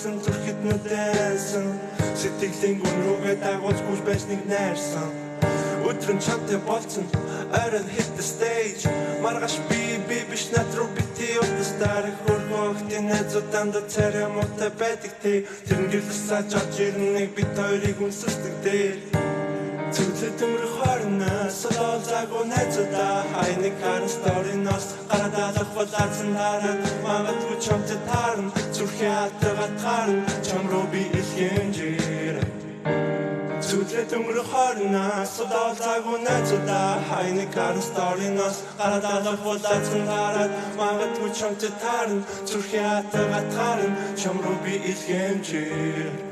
болсон зүрхэд нүдээсэн сэтгэлийн гүн рүүгээ дагуулж гүйж байсныг найрсан өдөр нь чамтай болсон орой hit the stage маргаш би биш натруу бити өстөр хөргөختийн нэзүүдэнд церемонтой байдаг тэр гэлсэж очж ирнэ бит хоёрыг үнсэлдэг дээр Зүлээ төмрөх хорноос солоолзаагүй найзуудаа хайныг харан сторинос гарадаалах болаасан дараа магадгүй чамтай таарна зүрхээ хатагаад гарна чам руу би илгэмжээр Зүлээ төмрөх хорноос солоолзаагүй найзуудаа хайныг харан сторинос гарадаалах болаасан дараа магадгүй чамтай таарна зүрхээ хатагаад гарна чам руу би илгэмжээр